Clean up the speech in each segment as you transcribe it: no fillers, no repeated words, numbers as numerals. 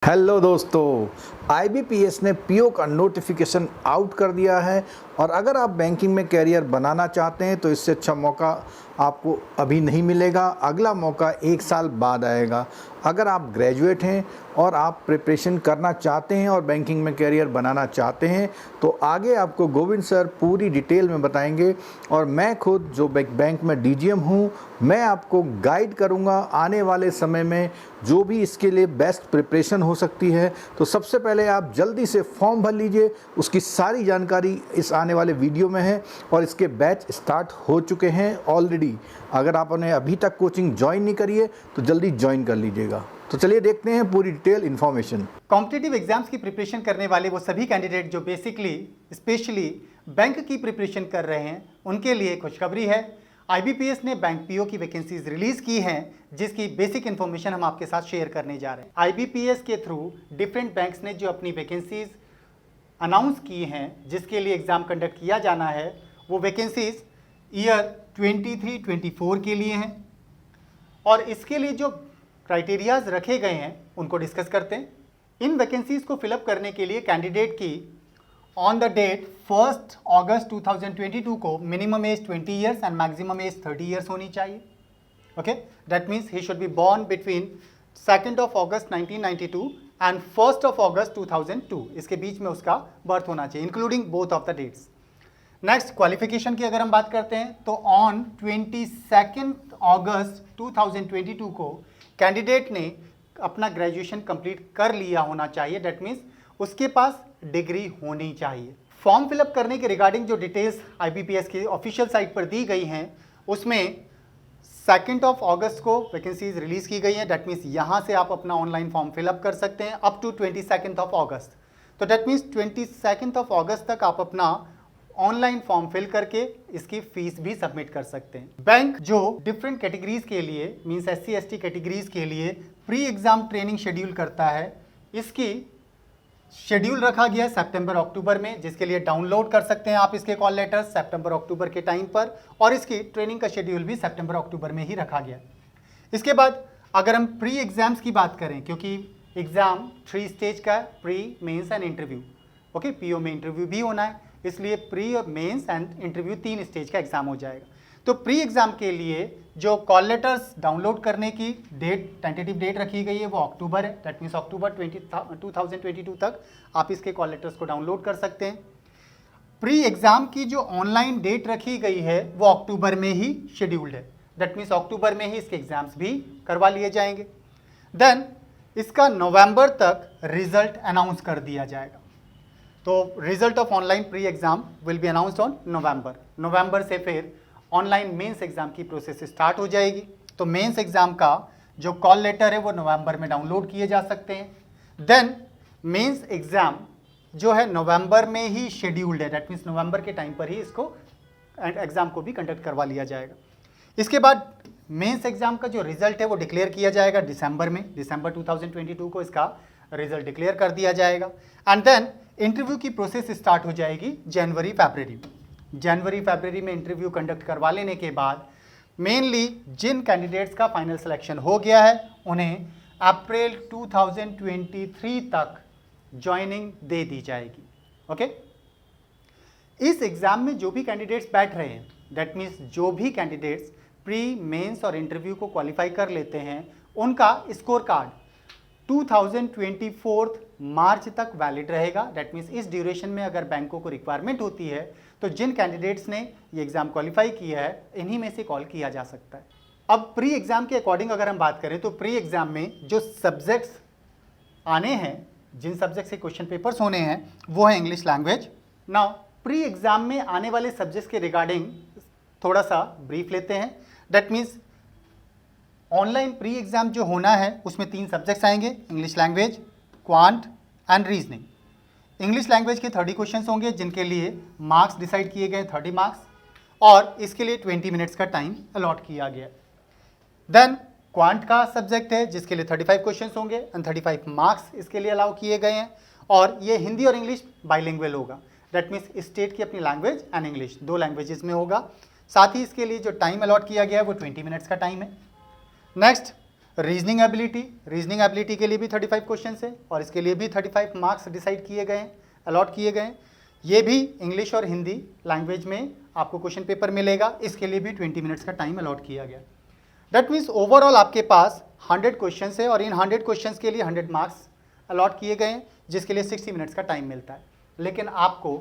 Hello दोस्तों, IBPS ने PO का नोटिफिकेशन आउट कर दिया है और अगर आप बैंकिंग में कैरियर बनाना चाहते हैं तो इससे अच्छा मौका आपको अभी नहीं मिलेगा। अगला मौका 1 साल बाद आएगा। अगर आप ग्रेजुएट हैं और आप प्रिपरेशन करना चाहते हैं और बैंकिंग में कैरियर बनाना चाहते हैं तो आगे आपको गोविंद सर पूरी डिटेल में बताएंगे और मैं खुद जो बैंक में डीजीएम हूँ, मैं आपको गाइड करूँगा आने वाले समय में जो भी इसके लिए बेस्ट प्रिपरेशन हो सकती है। तो सबसे पहले आप जल्दी से फॉर्म भर लीजिए, उसकी सारी जानकारी इस आने वाले वीडियो में है और इसके बैच स्टार्ट हो चुके हैं ऑलरेडी। अगर आपने अभी तक कोचिंग ज्वाइन नहीं करी है तो जल्दी ज्वाइन कर लीजिएगा। तो चलिए देखते हैं पूरी डिटेल इन्फॉर्मेशन। कॉम्पिटिटिव एग्जाम्स की प्रिपरेशन करने वाले वो सभी कैंडिडेट जो बेसिकली स्पेशली बैंक की प्रिपरेशन कर रहे हैं उनके लिए खुशखबरी है। आईबीपीएस ने बैंक पीओ की वैकेंसीज रिलीज की हैं जिसकी बेसिक इन्फॉर्मेशन हम आपके साथ शेयर करने जा रहे हैं। आईबीपीएस के थ्रू डिफरेंट बैंक्स ने जो अपनी वैकेंसीज अनाउंस की हैं जिसके लिए एग्ज़ाम कंडक्ट किया जाना है, वो वैकेंसीज ईयर 23-24 के लिए हैं और इसके लिए जो क्राइटेरियाज रखे गए हैं उनको डिस्कस करते हैं। इन वैकेंसीज को फिलअप करने के लिए कैंडिडेट की ऑन द डेट 1 अगस्त 2022 को minimum age 20 years and maximum age 30 years होनी चाहिए। Okay, that means he should be born between 2 August 1992 and 1 August 2002। इसके बीच में उसका बर्थ होना चाहिए including both of the dates. Next, qualification की अगर हम बात करते हैं तो ऑन 22 अगस्त 2022 को कैंडिडेट ने अपना ग्रेजुएशन कंप्लीट कर लिया होना चाहिए। दैट मीन्स उसके पास डिग्री होनी चाहिए। फॉर्म फिलअप करने के रिगार्डिंग जो डिटेल्स आईबीपीएस की ऑफिशियल साइट पर दी गई हैं उसमें 2 अगस्त को वैकेंसीज रिलीज की गई हैं। दैट मीन्स यहाँ से आप अपना ऑनलाइन फॉर्म फिलअप कर सकते हैं अप टू 22 अगस्त। तो दैट मीन्स 22 अगस्त तक आप अपना ऑनलाइन फॉर्म फिल करके इसकी फीस भी सबमिट कर सकते हैं। बैंक जो डिफरेंट कैटेगरीज के लिए मींस एससी एसटी कैटेगरीज के लिए प्री एग्जाम ट्रेनिंग शेड्यूल करता है, इसकी शेड्यूल रखा गया है सितंबर अक्टूबर में, जिसके लिए डाउनलोड कर सकते हैं आप इसके कॉल लेटर सितंबर अक्टूबर के टाइम पर, और इसकी ट्रेनिंग का शेड्यूल भी सितंबर अक्टूबर में ही रखा गया। इसके बाद अगर हम प्री एग्जाम्स की बात करें, क्योंकि एग्जाम 3 स्टेज का है, pre mains and interview. Okay, PO में इंटरव्यू भी होना है, इसलिए प्री और मेंस एंड इंटरव्यू 3 स्टेज का एग्जाम हो जाएगा। तो प्री एग्जाम के लिए जो कॉल लेटर्स डाउनलोड करने की डेट टेंटेटिव डेट रखी गई है वो अक्टूबर है। दैट मीन्स अक्टूबर 2022 तक आप इसके कॉल लेटर्स को डाउनलोड कर सकते हैं। प्री एग्जाम की जो ऑनलाइन डेट रखी गई है वो अक्टूबर में ही शेड्यूल्ड है। दैट मीन्स अक्टूबर में ही इसके एग्जाम्स भी करवा लिए जाएंगे। देन इसका नवंबर तक रिजल्ट अनाउंस कर दिया जाएगा। तो result of online pre exam will be announced on November से फिर ऑनलाइन मेंस एग्जाम की प्रोसेस स्टार्ट हो जाएगी। तो मेंस एग्जाम का जो कॉल लेटर है वो नवंबर में डाउनलोड किए जा सकते हैं। देन मेंस एग्जाम जो है नवंबर में ही शेड्यूल्ड है। दैट मीन्स नवंबर के टाइम पर ही इसको एग्जाम को भी कंडक्ट करवा लिया जाएगा। इसके बाद मेंस एग्जाम का जो रिजल्ट है वो डिक्लेयर किया जाएगा दिसंबर में। दिसंबर 2022 को इसका रिजल्ट डिक्लेयर कर दिया जाएगा एंड देन इंटरव्यू की प्रोसेस स्टार्ट हो जाएगी जनवरी फरवरी में इंटरव्यू कंडक्ट करवा लेने के बाद मेनली जिन कैंडिडेट्स का फाइनल सिलेक्शन हो गया है उन्हें अप्रैल 2023 तक ज्वाइनिंग दे दी जाएगी। ओके, इस एग्जाम में जो भी कैंडिडेट्स बैठ रहे हैं, दैट मीन्स जो भी कैंडिडेट्स प्री मेंस और इंटरव्यू को क्वालिफाई कर लेते हैं, उनका स्कोर कार्ड 2024 मार्च तक वैलिड रहेगा। दैट मीन्स इस ड्यूरेशन में अगर बैंकों को रिक्वायरमेंट होती है तो जिन कैंडिडेट्स ने ये एग्जाम क्वालिफाई किया है इन्हीं में से कॉल किया जा सकता है। अब प्री एग्जाम के अकॉर्डिंग अगर हम बात करें तो प्री एग्जाम में जो सब्जेक्ट्स आने हैं, जिन सब्जेक्ट से क्वेश्चन पेपर्स होने हैं वो है English language. Now pre exam में आने वाले सब्जेक्ट्स के रिगार्डिंग थोड़ा सा ब्रीफ लेते हैं। That means online pre exam जो होना है उसमें 3 सब्जेक्ट्स आएंगे, English language, quant and reasoning. English language के 30 क्वेश्चंस होंगे जिनके लिए मार्क्स डिसाइड किए गए 30 मार्क्स, और इसके लिए 20 मिनट्स का टाइम अलॉट किया गया। देन क्वांट का सब्जेक्ट है जिसके लिए 35 क्वेश्चंस होंगे एंड 35 मार्क्स इसके लिए अलाउ किए गए हैं, और ये हिंदी और इंग्लिश बाइलिंगुअल होगा। दैट मीन्स स्टेट की अपनी लैंग्वेज एंड इंग्लिश 2 लैंग्वेजेस में होगा। साथ ही इसके लिए जो टाइम अलॉट किया गया है वो 20 मिनट्स का टाइम है। नेक्स्ट, रीजनिंग एबिलिटी के लिए भी 35 क्वेश्चन है और इसके लिए भी 35 मार्क्स डिसाइड किए गए हैं, अलॉट किए गए हैं। ये भी इंग्लिश और हिंदी लैंग्वेज में आपको क्वेश्चन पेपर मिलेगा, इसके लिए भी 20 मिनट्स का टाइम अलॉट किया गया। दैट मीन्स ओवरऑल आपके पास 100 क्वेश्चन है और इन 100 क्वेश्चन के लिए 100 मार्क्स अलॉट किए गए हैं, जिसके लिए 60 मिनट्स का टाइम मिलता है। लेकिन आपको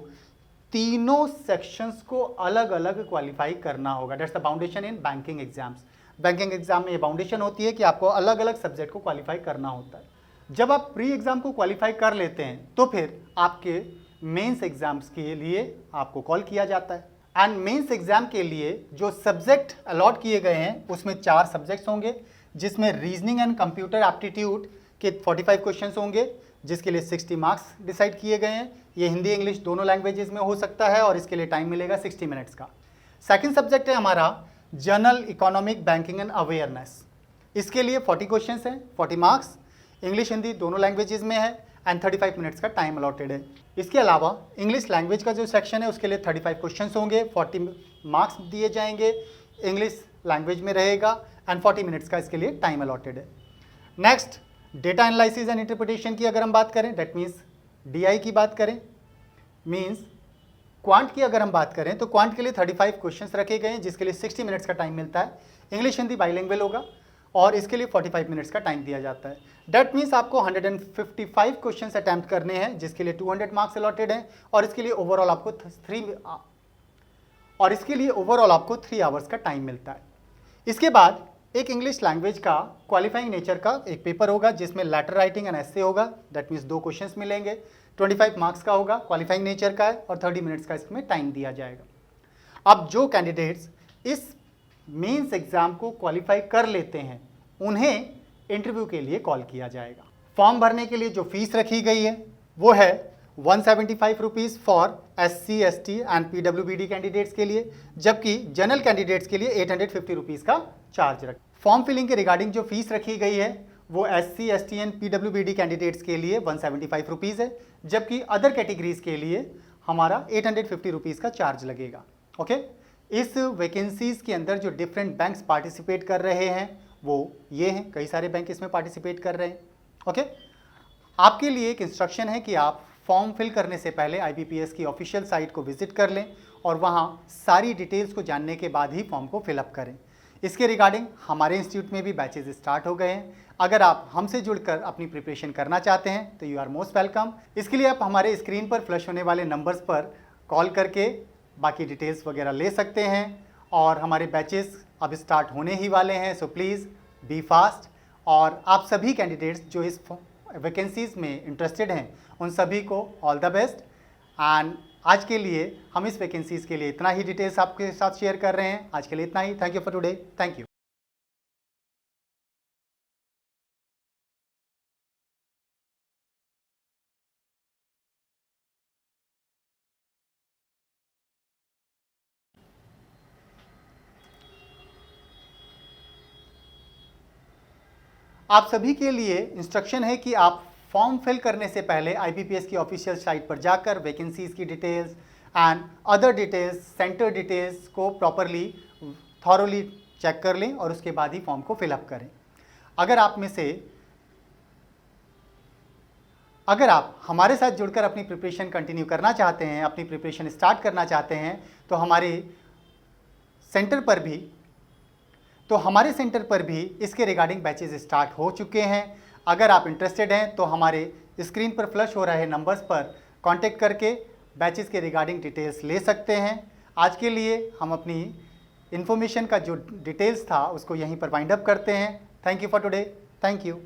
तीनों सेक्शंस को अलग अलग क्वालिफाई करना होगा। That's the foundation in banking exams. Banking exam में ये फाउंडेशन होती है कि आपको अलग अलग सब्जेक्ट को क्वालिफाई करना होता है। जब आप प्री एग्जाम को क्वालिफाई कर लेते हैं तो फिर आपके मेंस एग्जाम्स के लिए आपको कॉल किया जाता है। एंड मेंस एग्जाम के लिए जो सब्जेक्ट अलॉट किए गए हैं उसमें 4 सब्जेक्ट्स होंगे, जिसमें रीजनिंग एंड कंप्यूटर एप्टीट्यूड के 45 क्वेश्चंस होंगे, जिसके लिए 60 मार्क्स डिसाइड किए गए हैं। ये हिंदी इंग्लिश दोनों लैंग्वेजेस में हो सकता है और इसके लिए टाइम मिलेगा 60 मिनट्स का। सेकंड सब्जेक्ट है हमारा general economic banking and awareness. इसके लिए 40 क्वेश्चंस हैं, 40 मार्क्स, इंग्लिश हिंदी दोनों लैंग्वेजेस में है एंड 35 मिनट्स का टाइम अलॉटेड है। इसके अलावा इंग्लिश लैंग्वेज का जो सेक्शन है उसके लिए 35 क्वेश्चंस होंगे, 40 मार्क्स दिए जाएंगे, इंग्लिश लैंग्वेज में रहेगा एंड 40 मिनट्स का इसके लिए टाइम अलॉटेड है। Next data analysis and interpretation की अगर हम बात करें, दैट मीन्स DI की बात करें, मीन्स क्वांट की अगर हम बात करें तो क्वांट के लिए 35 क्वेश्चंस रखे गए हैं, जिसके लिए 60 मिनट्स का टाइम मिलता है। इंग्लिश हिंदी बाइलिंगुअल होगा और इसके लिए 45 मिनट्स का टाइम दिया जाता है। दैट मीन्स आपको 155 क्वेश्चंस अटैम्प्ट करने हैं, जिसके लिए 200 मार्क्स अलॉटेड हैं और इसके लिए ओवरऑल आपको 3 आवर्स का टाइम मिलता है। इसके बाद एक इंग्लिश लैंग्वेज का क्वालिफाइंग नेचर का एक पेपर होगा, जिसमें लेटर राइटिंग एंड एस्से होगा। दैट मीन्स 2 क्वेश्चंस मिलेंगे, 25 मार्क्स का होगा, क्वालिफाइंग नेचर का है और 30 मिनट्स का इसमें टाइम दिया जाएगा। अब जो कैंडिडेट्स इस मेंस एग्जाम को क्वालिफाई कर लेते हैं उन्हें इंटरव्यू के लिए कॉल किया जाएगा। फॉर्म भरने के लिए जो फीस रखी गई है वो है 175 rupees for SC ST and PWBD candidates के लिए, जबकि जनरल कैंडिडेट्स के लिए 850 रुपीज़ का चार्ज रख। फॉर्म फिलिंग के रिगार्डिंग जो फीस रखी गई है वो SC ST and PWBD candidates के लिए 175 रुपीज़ है, जबकि अदर कैटेगरीज के लिए हमारा 850 रुपीज़ का चार्ज लगेगा। ओके, इस वैकेंसीज़ के अंदर जो डिफरेंट बैंक्स पार्टिसिपेट कर रहे हैं वो ये हैं, कई सारे बैंक इसमें पार्टिसिपेट कर रहे हैं। ओके, आपके लिए एक इंस्ट्रक्शन है कि आप फॉर्म फिल करने से पहले IBPS की ऑफिशियल साइट को विजिट कर लें और वहाँ सारी डिटेल्स को जानने के बाद ही फॉर्म को फिलअप करें। इसके रिगार्डिंग हमारे इंस्टीट्यूट में भी बैचेस स्टार्ट हो गए हैं। अगर आप हमसे जुड़कर अपनी प्रिपरेशन करना चाहते हैं तो यू आर मोस्ट वेलकम। इसके लिए आप हमारे स्क्रीन पर फ्लैश होने वाले नंबर्स पर कॉल करके बाकी डिटेल्स वगैरह ले सकते हैं और हमारे बैचेस अब स्टार्ट होने ही वाले हैं। So please be fast. और आप सभी कैंडिडेट्स जो इस वैकेंसीज़ में इंटरेस्टेड हैं उन सभी को ऑल द बेस्ट। एंड आज के लिए हम इस वैकेंसीज़ के लिए इतना ही डिटेल्स आपके साथ शेयर कर रहे हैं। आज के लिए इतना ही। Thank you for today. Thank you. आप सभी के लिए इंस्ट्रक्शन है कि आप फॉर्म फिल करने से पहले IBPS की ऑफिशियल साइट पर जाकर वैकेंसीज़ की details and other details, centre details को प्रॉपरली थॉरोली चेक कर लें और उसके बाद ही फॉर्म को फिलअप करें। अगर आप हमारे साथ जुड़कर अपनी प्रिपरेशन कंटिन्यू करना चाहते हैं, अपनी प्रिपरेशन स्टार्ट करना चाहते हैं तो हमारे सेंटर पर भी इसके रिगार्डिंग बैचेस स्टार्ट हो चुके हैं। अगर आप इंटरेस्टेड हैं तो हमारे स्क्रीन पर फ्लैश हो रहे नंबर्स पर कांटेक्ट करके बैचेस के रिगार्डिंग डिटेल्स ले सकते हैं। आज के लिए हम अपनी इन्फॉर्मेशन का जो डिटेल्स था उसको यहीं पर वाइंड अप करते हैं। Thank you for today. Thank you.